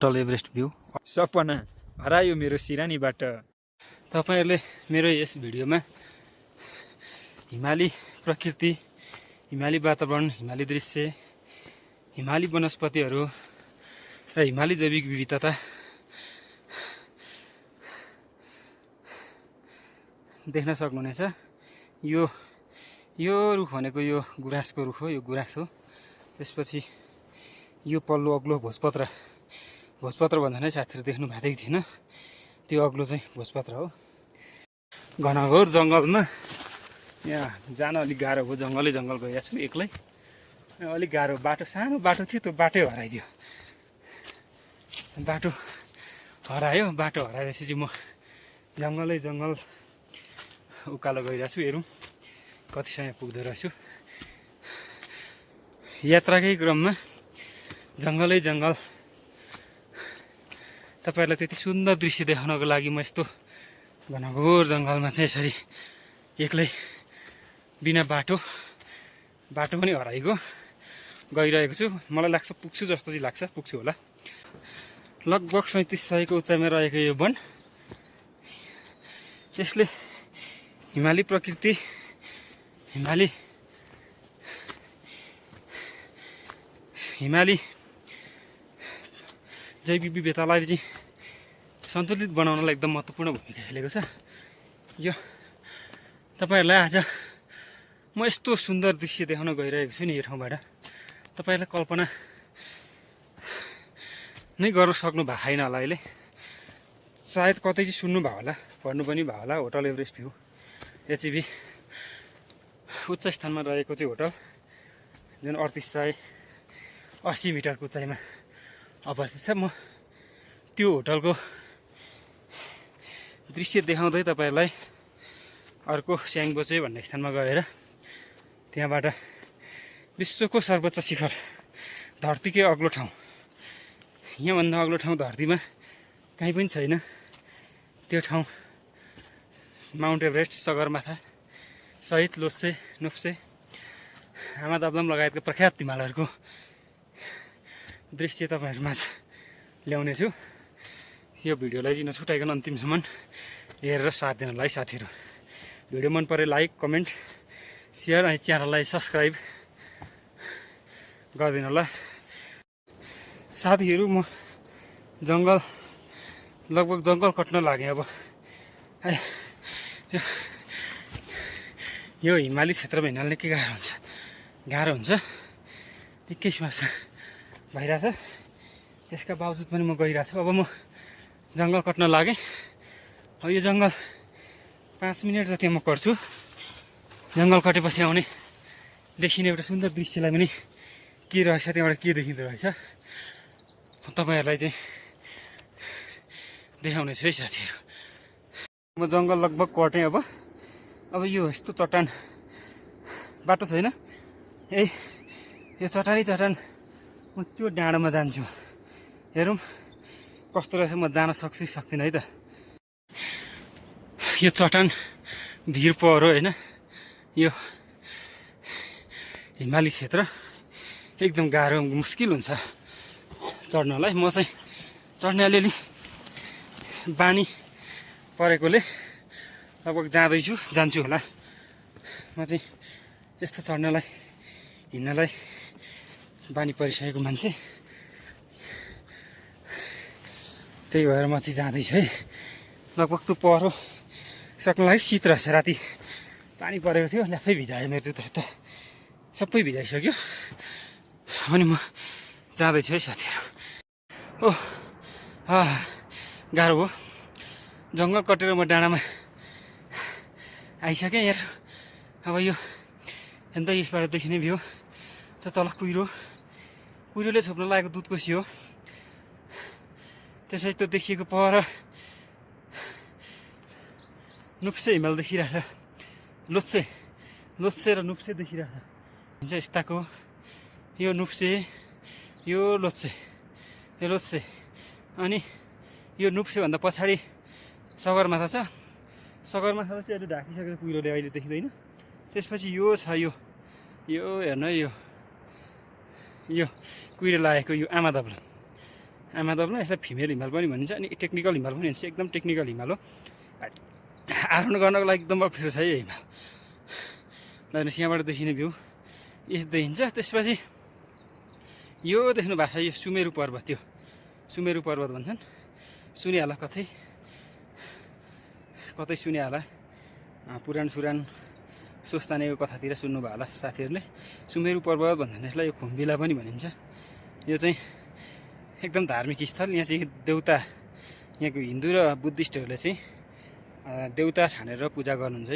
टल Everest view सपना हरायो मेरो सिरानीबाट। तपाईहरुले मेरो यस भिडियोमा हिमाली प्रकृति, हिमाली वातावरण, हिमाली दृश्य, हिमाली वनस्पतिहरू र हिमाली जैविक विविधता देख्न सक्नुहुनेछ। यो रुख भनेको यो गुराँसको रुख हो, यो गुराँस हो। त्यसपछि यो पल्लो अग्लो भोजपत्र भन्दा नै साथीहरु देख्नु भएको थिएन, त्यो अग्लो चाहिँ भोजपत्र हो। घनघोर जङ्गलमा यहाँ जान अलिक गाह्रो हो, जङ्गल गइरहेको छु एक्लै, अलिक गाह्रो। बाटो सानो बाटो थियो, त्यो बाटै हराइदियो। बाटो हराएपछि चाहिँ म जङ्गल उकालो गइरहेको छु। हेरौँ कति समय पुग्दो रहेछु। यात्राकै क्रममा जङ्गल तपाईहरुलाई त्यति सुन्दर दृश्य देखाउनको लागि म यस्तो घनघोर जङ्गलमा चाहिँ यसरी एक्लै बिना बाटो पनि हराइको गइरहेको छु। मलाई लाग्छ पुग्छु जस्तो चाहिँ लाग्छ, पुग्छु होला। लगभग 3700 को उचाइमा रहेको यो वन, यसले हिमाली प्रकृति, हिमाली जैविक विविधतालाई चाहिँ सन्तुलित बनाउनलाई एकदम महत्त्वपूर्ण भूमिका खेलेको छ। यो तपाईहरुलाई आज म यस्तो सुन्दर दृश्य देखाउन गइरहेको छु नि यो ठाउँबाट, तपाईहरुले कल्पना नै गर्न सक्नु भएको छैन होला। अहिले सायद कतै चाहिँ सुन्नु भयो होला, पढ्नु पनि भयो होला। होटल एभरेस्ट भ्यू एचबी उच्च स्थानमा रहेको चाहिँ होटल, जुन 3880 मिटरको उचाइमा अवस्थित छ। म त्यो होटलको दृश्य देखाउँदै तपाईहरुलाई अर्को स्याङबोचे भन्ने स्थानमा गएर त्यहाँबाट विश्वको सर्वोच्च शिखर, धरतीकै अग्लो ठाउँ, यहाँभन्दा अग्लो ठाउँ धरतीमा कहीँ पनि छैन, त्यो ठाउँ माउन्ट एभरेस्ट, सगरमाथा सहित लोत्से, नोप्से, आमादाब्लम लगायतका प्रख्यात हिमालहरूको दृश्य तपाईहरुमाझ ल्याउने छु। यो भिडियोलाई चाहिँ नछुटाइकन अन्तिमसम्म हेरेर साथ दिनलाई साथीहरु, भिडियो मन परे लाइक, कमेन्ट, शेयर अनि च्यानललाई सब्स्क्राइब गरिदिनु होला। साथीहरु म लगभग जङ्गल कट्न लागेँ। अब यो हिमाली क्षेत्रमा हिँड्नले के गाह्रो हुन्छ, निकै समस्या भइरहेछ। यसका बावजुद पनि म गइरहेको छु। अब म जङ्गल कट्न लागेँ। अब यो जङ्गल 5 मिनट जति म कट्छु। जङ्गल कटेपछि आउने देखिने एउटा सुन्दर दृश्यलाई पनि के रहेछ, त्यहाँबाट के देखिँदो रहेछ तपाईहरुलाई चाहिँ देखाउने छु है साथीहरु। म जङ्गल लगभग कटेँ। अब यो यस्तो चट्टान बाटो छैन, यो चट्टान म त्यो डाँडोमा जान्छु। हेरौँ कस्तो रहेछ, म जान सक्छु सक्दिनँ है त। यो चट्टान भिर पहरो होइन, यो हिमाली क्षेत्र एकदम गाह्रो मुस्किल हुन्छ चढ्नलाई। म चाहिँ चढ्ने अलिअलि बानी परेकोले लगभग जान्छु होला। म चाहिँ यस्तो चढ्नलाई, हिँड्नलाई बानी परिसकेको मान्छे, त्यही भएर म चाहिँ जाँदैछु है। लगभग त्यो पहरो सक्नलाई शीत रहेछ। राति पानी परेको थियो, ल्याफै भिजायो, मेरो जुत्ता त सबै भिजाइसक्यो। अनि म जाँदैछु है साथीहरु। गाह्रो हो। जङ्गल कटेर म डाँडामा आइसकेँ यार। अब यो अन्त यसबाट देखिने भ्यू त तल कुहिरोले छोप्न लागेको दुधकोसी हो। त्यसै त्यो देखिएको पर नुप्से हिमाल देखिरहेछ, लोत्से र नुप्से देखिरहेछ। हुन्छ यस्ताको यो नुप्से, यो लोत्से, अनि यो नुप्से भन्दा पछाडि सगरमाथा छ। सगरमाथालाई चाहिँ अहिले ढाकिसकेको कुहिरोले, अहिले देखिँदैन। त्यसपछि यो छ, यो हेर्नु है, यो कुहिरो लागेको यो आमादबलाई यसलाई फिमेल हिमाल पनि भनिन्छ अनि टेक्निकल हिमाल पनि भनिन्छ। एकदम टेक्निकल हिमाल हो। आरोहण गर्नको लागि एकदम अप्ठ्यारो छ यो हिमाल। हेर्नुहोस् यहाँबाट देखिने भ्यू यस्तो देखिन्छ। त्यसपछि यो देख्नु भएको छ यो सुमेरु पर्वत, त्यो सुमेरु पर्वत भन्छन्। सुनिहाल कतै सुनिहाल, पुराण सोस्तानेको कथातिर सुन्नुभयो होला साथीहरूले। सुमेरु पर्वत भन्छन् यसलाई। यो खुम्बिला पनि भनिन्छ। यो चाहिँ एकदम धार्मिक स्थल। यहाँ चाहिँ देउता, यहाँको हिन्दू र बुद्धिस्टहरूले चाहिँ देउता ठानेर पूजा गर्नुहुन्छ।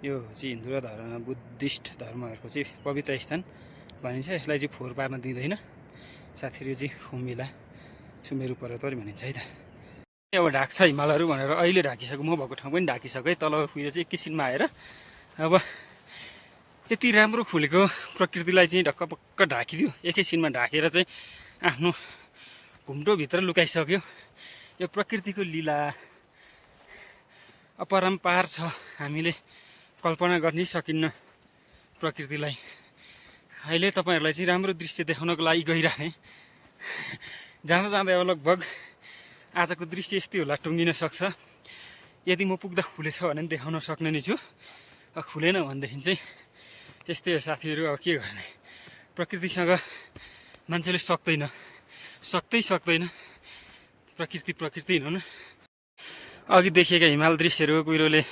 यो चाहिँ हिन्दू र बुद्धिस्ट धर्महरूको चाहिँ पवित्र स्थान भनिन्छ। यसलाई चाहिँ फोहोर पार्न दिँदैन साथीहरू। चाहिँ खुम्बिला सुमेरु पर्वत पनि भनिन्छ है त। अब ढाक्छ हिमालहरू भनेर अहिले ढाकिसक्यो, म भएको ठाउँ पनि ढाकिसकेँ। तल पुगेर चाहिँ एकैछिनमा आएर अब यति राम्रो फुलेको प्रकृतिलाई चाहिँ ढक्कपक्क ढाकिदियो। एकैछिनमा ढाकेर चाहिँ आफ्नो घुम्टोभित्र लुकाइसक्यो। यो प्रकृतिको लीला अपरम्पार छ। हामीले कल्पना गर्नै सकिन्न प्रकृतिलाई। अहिले तपाईँहरूलाई चाहिँ राम्रो दृश्य देखाउनको लागि गइरहेँ। जाँदा जाँदा अब लगभग आजको दृश्य यस्तै होला, टुङ्गिन सक्छ। यदि म पुग्दा खुलेछ भने देखाउन सक्ने नै छु। खुलेन भनेदेखि चाहिँ यस्तै हो साथीहरू। अब के गर्ने, प्रकृतिसँग मान्छेले सक्दैन। प्रकृति हुनु। अघि देखिएका हिमाल दृश्यहरू कुहिरोले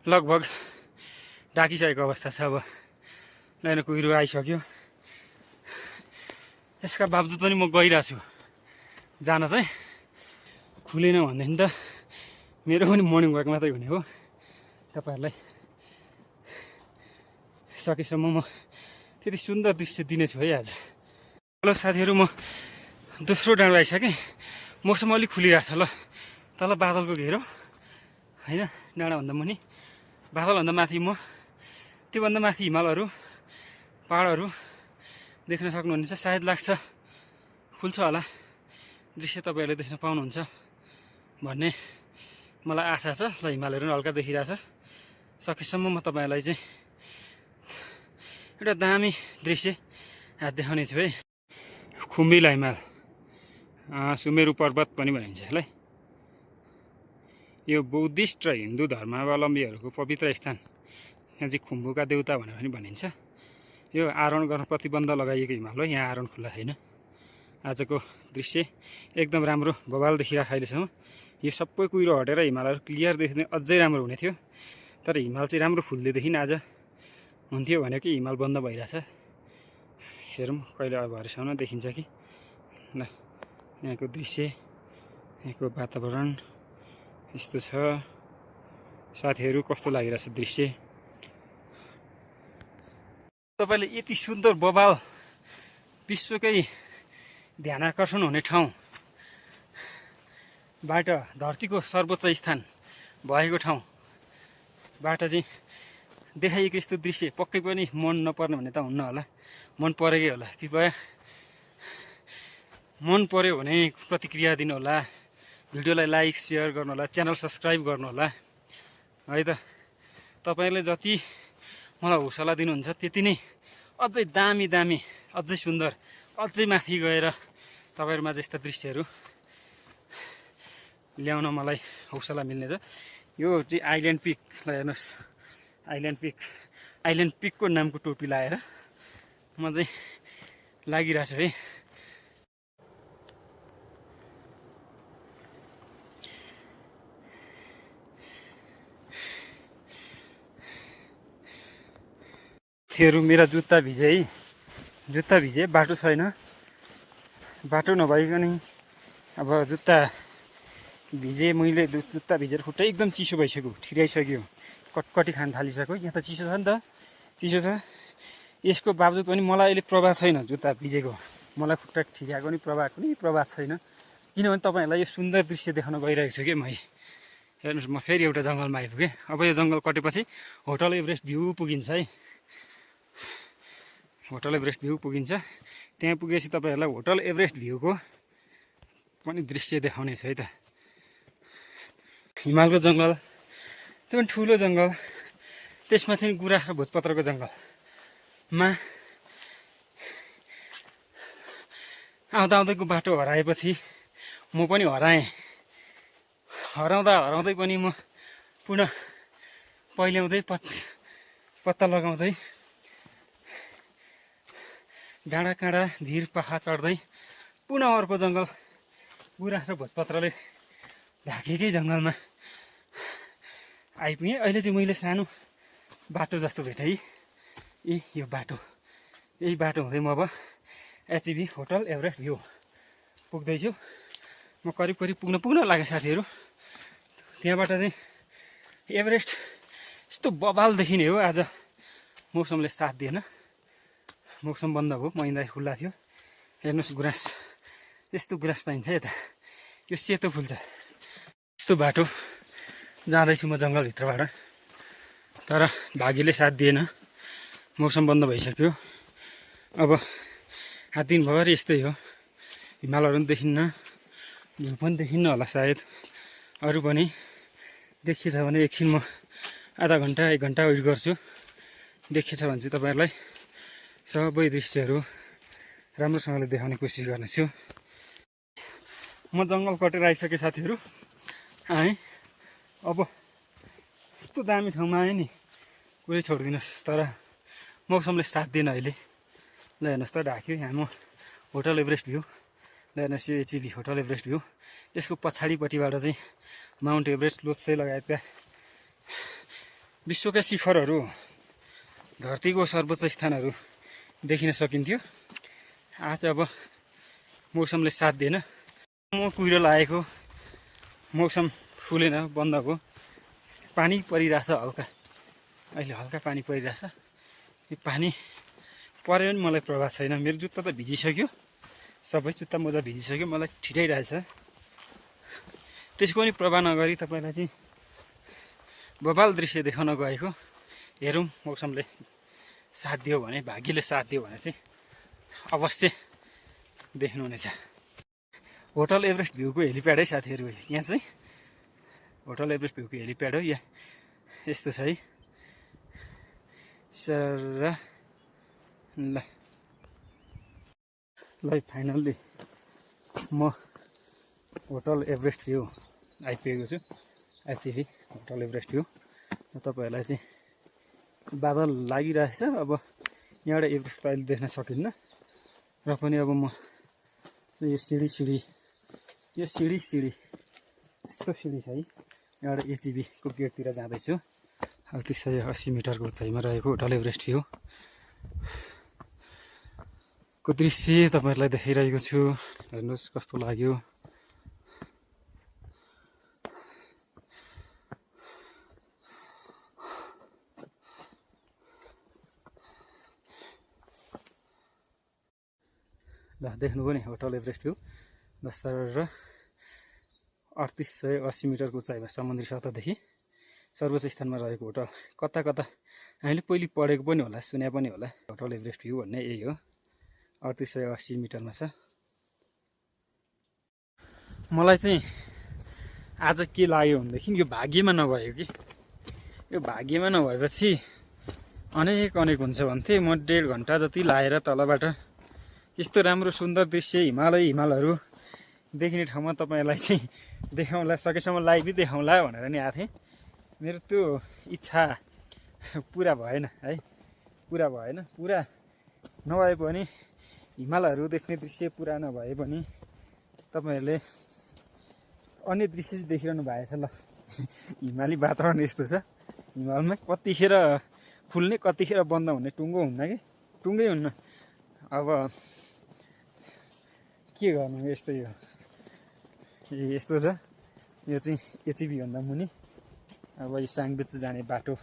लगभग ढाकिसकेको अवस्था छ। अब नयाँ कुहिरो आइसक्यो। यसका बावजुद पनि म गइरहेको छु जान चाहिँ। खुलेन भनेदेखि त मेरो पनि मर्निङ वाक मात्रै हुने हो। तपाईँहरूलाई सकेसम्म म त्यति सुन्दर दृश्य दिनेछु है आज। हेलो साथीहरू, म दोस्रो डाँडो आइसकेँ। मौसम अलिक खुलिरहेको छ। ल तल बादलको घेरो होइन, डाँडाभन्दा मुनि बादलभन्दा माथि म, त्योभन्दा माथि हिमालहरू पहाडहरू देख्न सक्नुहुनेछ। सायद लाग्छ खुल्छ होला दृश्य, तपाईँहरूले देख्न पाउनुहुन्छ भन्ने मलाई आशा छ। ल हिमालहरू पनि हल्का देखिरहेछ। सकेसम्म म तपाईँहरूलाई चाहिँ एउटा दामी दृश्य देखाउने छु है। खुम्बिला हिमाल, सुमेरु पर्वत पनि भनिन्छ यसलाई। यो बुद्धिस्ट र हिन्दू धर्मावलम्बीहरूको पवित्र स्थान। यहाँ चाहिँ खुम्बुका देउता भनेर पनि भनिन्छ। यो आरोहण गर्न प्रतिबन्ध लगाइएको हिमाल हो। यहाँ आरोहण खुल्ला छैन। आजको दृश्य एकदम राम्रो बवाल देखिरहेको अहिलेसम्म। यो सबै कुहिरो हटेर हिमालहरू क्लियर देख्ने अझै राम्रो हुने थियो। तर हिमाल चाहिँ राम्रो फुल्दैदेखि आज हुन्थ्यो भने कि हिमाल बन्द भइरहेछ। हेरौँ कहिले अब भरेसम्म देखिन्छ कि। ल यहाँको दृश्य, यहाँको वातावरण यस्तो छ साथीहरू। कस्तो लागिरहेछ दृश्य? तपाईँले यति सुन्दर बवाल, विश्वकै ध्यान आकर्षण हुने ठाउँबाट, धरतीको सर्वोच्च स्थान भएको ठाउँबाट चाहिँ देखाइएको यस्तो दृश्य पक्कै पनि मन नपर्ने भन्ने त हुन्न होला। मन परेकै होला। कृपया मन पर्यो भने प्रतिक्रिया दिनु होला। भिडियोलाई लाइक सेयर गर्नु होला। च्यानल सब्सक्राइब गर्नु होला है त। तपाईँले जति मलाई हौसला दिनुहुन्छ त्यति नै अझै दामी अझै सुन्दर, अझै माथि गएर तपाईँहरूमा यस्ता दृश्यहरू ल्याउन मलाई हौसला मिल्नेछ। यो चाहिँ आइल्यान्ड पिकलाई हेर्नुहोस्। आइल्यान्ड पिकको नामको टोपी लाएर म चाहिँ लागिरहेको छु है। मेरा जुत्ता भिजे बाटो छैन। बाटो नभइकन अब जुत्ता भिजे। मैले जुत्ता भिजेर खुट्टा एकदम चिसो भइसक्यो, ठिराइसक्यो, कटकटी खान थालिसक्यो। यहाँ त चिसो छ नि त, चिसो छ। यसको बावजुद पनि मलाई अहिले प्रभाव छैन जुत्ता भिजेको। मलाई खुट्टा ठिराएको नि कुनै प्रभाव छैन। किनभने तपाईँहरूलाई यो सुन्दर दृश्य देखाउन गइरहेको छु कि म। हेर्नुहोस् म फेरि एउटा जङ्गलमा आइपुगेँ। अब यो जङ्गल कटेपछि होटल एभरेस्ट भ्यू पुगिन्छ है। होटल एभरेस्ट भ्यू पुगिन्छ। त्यहाँ पुगेपछि तपाईँहरूलाई होटल एभरेस्ट भ्यूको पनि दृश्य देखाउने छु है त। हिमालको जङ्गल, त्यो पनि ठुलो जङ्गल, त्यसमाथि गुराँस र भोजपत्रको जङ्गलमा आउँदा आउँदैको बाटो हराएपछि म पनि हराएँ। हराउँदा हराउँदै पनि म पुनः पहिल्याउँदै पत्ता लगाउँदै डाँडा काँडा भिर पाखा चढ्दै पुनः अर्को जङ्गल गुराँस र भोजपत्रले ढाकेकै जङ्गलमा आइपुगेँ। अहिले चाहिँ मैले सानो बाटो जस्तो भेटेँ। यो बाटो, यही बाटो हुँदै म अब एचइबी होटल एभरेस्ट भ्यू पुग्दैछु। म करिब पुग्न लाग्यो साथीहरू। त्यहाँबाट चाहिँ एभरेस्ट यस्तो बबाल देखिने हो। आज मौसमले साथ दिएन, मौसम बन्द भयो, महिना खुल्ला थियो। हेर्नुहोस् गुराँस, यस्तो गुराँस पाइन्छ यता। यो सेतो फुल छ। यस्तो बाटो जाँदैछु म जङ्गलभित्रबाट, तर भाग्यले साथ दिएन, मौसम बन्द भइसक्यो। अब आज दिनभरि यस्तै हो। हिमालहरू पनि देखिन्न, भ्यू पनि देखिन्न होला सायद। अरू पनि देखिएछ भने एकछिन म आधा घन्टा 1 घन्टा वेट गर्छु। देखिएछ भने चाहिँ तपाईँहरूलाई सबै दृश्यहरू राम्रोसँगले देखाउने कोसिस गर्नेछु। म जङ्गल कटेर आइसकेँ साथीहरू। अब यस्तो दामी ठाउँमा आएँ नि, कुरै छोडिदिनुहोस्। तर मौसमले साथ दिएन अहिले। ल हेर्नुहोस् त, ढाक्यो। यहाँ म होटल एभरेस्ट भ्यू। ल हेर्नुहोस्, यो एचइबी होटल एभरेस्ट भ्यू। यसको पछाडिपट्टिबाट चाहिँ माउन्ट एभरेस्ट, लोत्से लगायतका विश्वका शिखरहरू, धरतीको सर्वोच्च स्थानहरू देखिन सकिन्थ्यो। आज अब मौसमले साथ दिएन। म कुहिरो लागेको, मौसम फुलेन, बन्द भयो। पानी परिरहेछ हल्का, अहिले हल्का पानी परिरहेछ। यो पानी पऱ्यो पनि मलाई प्रभाव छैन। मेरो जुत्ता त भिजिसक्यो, सबै जुत्ता मोजा भिजिसक्यो, मलाई ठिटैरहेछ। त्यसको पनि प्रभाव नगरी तपाईँलाई चाहिँ बबाल दृश्य देखाउन गएको। हेरौँ, मौसमले साथ दियो भने, भाग्यले साथ दियो भने चाहिँ अवश्य देख्नुहुनेछ। होटल एभरेस्ट भ्यूको हेलिप्याड है साथीहरू। यहाँ चाहिँ होटल एभरेस्ट भ्यूको हेलिप्याड हो। यहाँ यस्तो छ है। सर ल फाइनल्ली म होटल एभरेस्ट भ्यू आइपुगेको छु। एचइबी होटल एभरेस्ट भ्यू। तपाईँहरूलाई चाहिँ बादल लागिरहेछ। अब यहाँबाट एभरेस्ट अहिले देख्न सकिन्न, र पनि अब म यो सिडी यस्तो सिडी छ है। यहाँबाट एचइबीको गेटतिर जाँदैछु। 3880 मिटरको उचाइमा रहेको होटल एभरेस्ट भ्यू को दृश्य तपाईँहरूलाई देखाइरहेको छु। हेर्नुहोस् कस्तो लाग्यो। ल देख्नुभयो नि होटल एभरेस्ट भ्यू। र 3880 मिटरको उचाइमा समुद्री सतहदेखि सर्वोच्च स्थानमा रहेको होटल। कता हामीले पहिले पढेको पनि होला, सुने पनि होला। होटल एभरेस्ट भ्यू भन्ने यही हो, 3880 मिटरमा छ। मलाई चाहिँ आज के लाग्यो भनेदेखि यो भाग्यमा नभयो कि। यो भाग्यमा नभएपछि अनेक हुन्छ भन्थे। म 1.5 घन्टा जति लाएर तलबाट यस्तो राम्रो सुन्दर दृश्य, हिमालहरू देखिने ठाउँमा तपाईँहरूलाई चाहिँ देखाउँला, सकेसम्म लाइभै देखाउँला भनेर नि आएको थिएँ। मेरो त्यो इच्छा पुरा भएन है, पुरा नभए पनि हिमालहरू देख्ने दृश्य पुरा नभए पनि तपाईँहरूले अन्य दृश्य चाहिँ देखिरहनु भएछ। ल हिमाली वातावरण यस्तो छ। हिमालमा कतिखेर फुल्ने कतिखेर बन्द हुने टुङ्गो हुन्न कि, टुङ्गै हुन्न। अब के गर्नु, यस्तै हो। यस्तो छ। यो चाहिँ एचइबी भन्दा मुनि। अब यो स्याङबोचे जाने बाटो,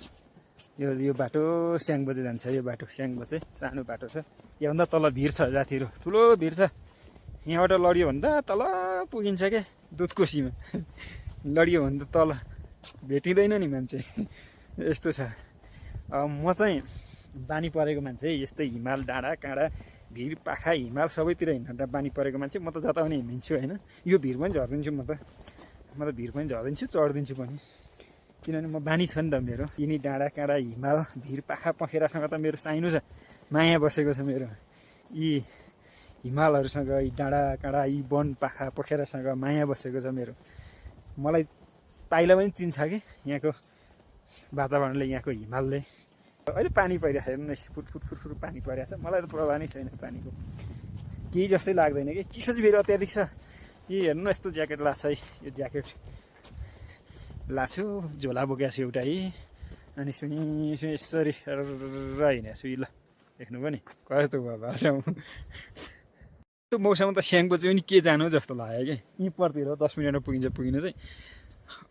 यो बाटो स्याङबोचे जान्छ। यो बाटो स्याङबोचे सानो बाटो छ। योभन्दा तल भिर छ जातिहरू, ठुलो भिर छ। यहाँबाट लडियो भने त तल पुगिन्छ क्या, दुधकोसीमा लडियो भने त तल भेटिँदैन नि मान्छे। यस्तो छ। म चाहिँ बानी परेको मान्छे, यस्तै हिमाल, डाँडा काँडा, भिर पाखा, हिमाल सबैतिर हिँड्न बानी परेको मान्छे। म त जता पनि हिँडिदिन्छु होइन। यो भिर पनि झरिदिन्छु म त भिर पनि झरिदिन्छु, चढिदिन्छु पनि। किनभने म बानी छ नि त मेरो। यिनी डाँडा काँडा, हिमाल, भिर पाखा पखेरासँग त मेरो साइनो छ, माया बसेको छ मेरो। हिमालहरूसँग यी डाँडा काँडा यी वन पाखा पोखरासँग माया बसेको छ मेरो। मलाई पाइला पनि चिन्छ कि यहाँको वातावरणले, यहाँको हिमालले। अहिले पानी परिरहेको छ, हेर्नु फुट फुट फुट फुट पानी परिरहेको छ। मलाई त प्रभाव नै छैन पानीको, केही जस्तै लाग्दैन कि। चिसो चाहिँ फेरि अत्याधिक छ। यी हेर्नु न, यस्तो ज्याकेट लाग्छ है, यो ज्याकेट लाछु, झोला बोकेको छु एउटा है, अनि सुनि यसरी र हिँडेको छु। ल देख्नु पनि कस्तो भयो बाटो। त्यो मौसममा त स्याङको चाहिँ पनि के जानु जस्तो लाग्यो कि, यहीँ परतिर 10 मिनटमा पुगिनु चाहिँ।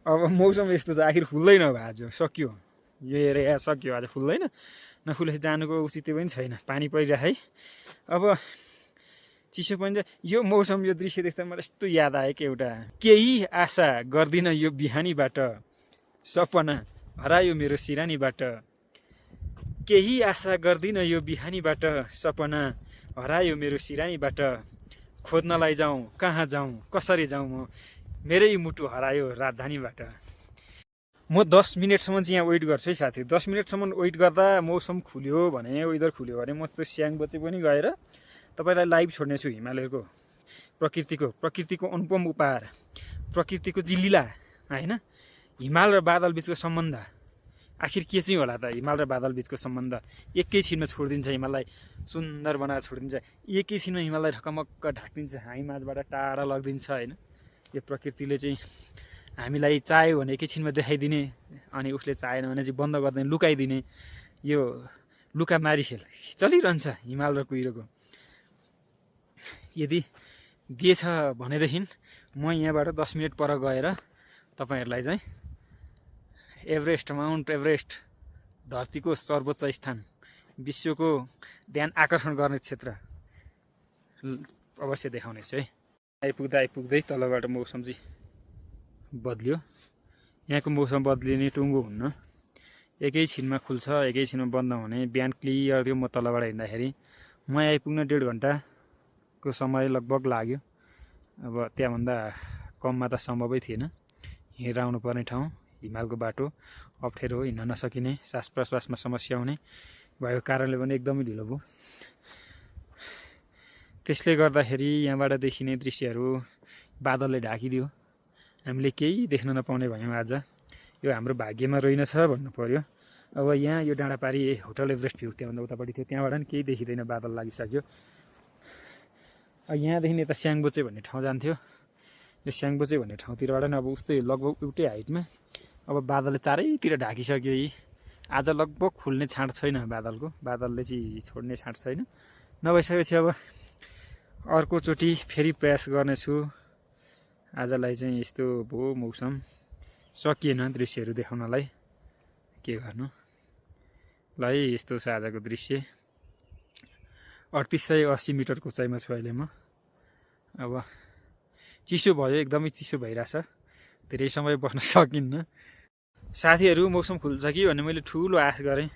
अब मौसम यस्तो छ, आखिर फुल्दैन अब आज, सक्यो यो एरिया सक्यो, आज फुल्दैन। नफुलेपछि जानुको उचित पनि छैन, पानी परिरहेको है। अब चिसो पनि छ यो मौसम, यो दृश्य देख्दा मलाई यस्तो याद आयो कि एउटा, केही आशा गर्दिनँ यो बिहानीबाट, सपना हरायो मेरो सिरानीबाट। केही आशा गर्दिनँ यो बिहानीबाट, सपना हरायो मेरो सिरानीबाट। खोज्नलाई जाउँ कहाँ जाउँ कसरी जाउँ, म मेरै मुटु हरायो राजधानीबाट। म 10 मिनटसम्म चाहिँ यहाँ वेट गर्छु है साथी। 10 मिनटसम्म वेट गर्दा मौसम खुल्यो भने, वेदर खुल्यो भने म त्यो स्याङबोचे पनि गएर तपाईँलाई लाइभ छोड्नेछु हिमालयको प्रकृतिको अनुपम उपहार, प्रकृतिको जिल्लीला होइन। हिमाल र बादल बिचको सम्बन्ध आखिर के चाहिँ होला त? हिमाल र बादल बिचको सम्बन्ध एकैछिनमा छोडिदिन्छ, हिमाललाई सुन्दर बनाएर छोडिदिन्छ, एकैछिनमा हिमाललाई ढकमक्क ढाकिदिन्छ, हामी माझबाट टाढा लगिदिन्छ होइन। यो प्रकृतिले चाहिँ हामीलाई चाह्यो भने एकैछिनमा देखाइदिने, अनि उसले चाहेन भने चाहिँ बन्द गरिदिने, लुकाइदिने। यो लुकामारी खेल चलिरहन्छ हिमाल र कुहिरोको। यदि दिएछ भनेदेखि म यहाँबाट 10 मिनट पर गएर तपाईँहरूलाई चाहिँ माउन्ट एभरेस्ट, धरतीको सर्वोच्च स्थान, विश्वको ध्यान आकर्षण गर्ने क्षेत्र अवश्य देखाउनेछु है। आइपुग्दै तलबाट मौसम चाहिँ बद्लियो। यहाँको मौसम बद्लिने टुङ्गो हुन्न, एकैछिनमा खुल्छ एकैछिनमा बन्द हुने। बिहान क्लियर थियो, म तलबाट हिँड्दाखेरि म आइपुग्न 1.5 घन्टाको समय लगभग लाग्यो। अब त्यहाँभन्दा कममा त सम्भवै थिएन। हिँडेर आउनुपर्ने ठाउँ, हिमालको बाटो अप्ठ्यारो, हिँड्न नसकिने, सास प्रश्वासमा समस्या हुने भएको कारणले पनि एकदमै ढिलो भयो। त्यसले गर्दाखेरि यहाँबाट देखिने दृश्यहरू बादलले ढाकिदियो, हामीले केही देख्न नपाउने भयौँ आज। यो हाम्रो भाग्यमा रहेनछ भन्नु पर्यो। अब यहाँ यो डाँडापारी होटल एभरेस्ट भ्यू त्यहाँभन्दा उतापट्टि थियो, त्यहाँबाट पनि केही देखिँदैन, बादल लागिसक्यो। यहाँदेखि यता स्याङबोचे भन्ने ठाउँ जान्थ्यो। यो स्याङबोचे भन्ने ठाउँतिरबाट पनि अब उस्तै लगभग एउटै हाइटमा अब बादलले चारैतिर ढाकिसक्यो। यी आज लगभग खुल्ने छाँट छैन बादलको, बादलले चाहिँ छोड्ने छाँट छैन। नभइसकेपछि अब अर्कोचोटि फेरि प्रयास गर्नेछु। आजलाई चाहिँ यस्तो भयो, मौसम सकिएन दृश्यहरू देखाउनलाई, के गर्नु। ल है, यस्तो छ आजको दृश्य। 3880 मिटरको उचाइमा छु अहिले म। अब चिसो भयो, एकदमै चिसो भइरहेछ, धेरै समय बस्न सकिन्न। साथीहरू मौसम खुल्छ कि भन्ने मैले ठुलो आश गरेँ,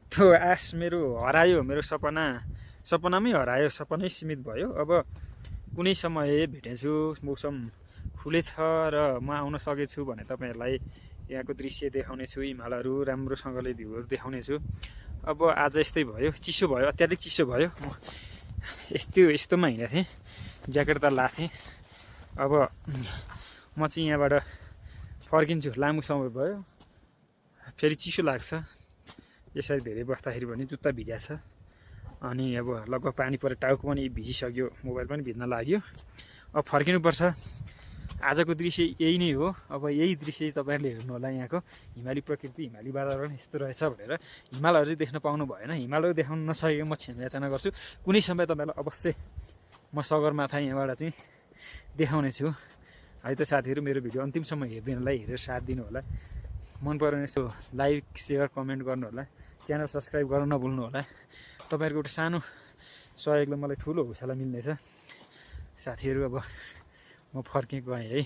त्यो आश मेरो हरायो। मेरो सपनामै हरायो, सपनै सीमित भयो। अब कुनै समय भेटेछु, मौसम खुलेछ र म आउन सकेछु भने तपाईँहरूलाई यहाँको दृश्य देखाउनेछु, हिमालहरू राम्रोसँगले भ्यूहरू देखाउनेछु। अब आज यस्तै भयो, चिसो भयो, अत्याधिक चिसो भयो। म यस्तोमा हिँडेको थिएँ, ज्याकेट त लाथेँ। अब म चाहिँ यहाँबाट फर्किन्छु, लामो समय भयो, फेरि चिसो लाग्छ यसरी धेरै बस्दाखेरि पनि। जुत्ता भिजा छ, अनि अब लगभग पानी परेर टाउको पनि भिजिसक्यो, मोबाइल पनि भिज्न लाग्यो। अब फर्किनुपर्छ। आजको दृश्य यही नै हो। अब यही दृश्य तपाईँहरूले हेर्नु होला, यहाँको हिमाली प्रकृति, हिमाली वातावरण यस्तो रहेछ भनेर। हिमालहरू चाहिँ देख्न पाउनु भएन, हिमालहरू देखाउन नसकेको म क्षमा याचना गर्छु। कुनै समय तपाईँहरूलाई अवश्य म सगरमाथा यहाँबाट चाहिँ देखाउने छु है त। साथीहरू मेरो भिडियो अन्तिमसम्म हेरिदिनुलाई, हेरेर साथ दिनु होला। मन पऱ्यो भने यसो लाइक सेयर कमेन्ट गर्नु होला, च्यानल सब्सक्राइब गर्न नभुल्नु होला। तपाईँहरूको एउटा सानो सहयोगले मलाई ठुलो हौसला मिल्नेछ। साथीहरू अब म फर्केँ गएँ है।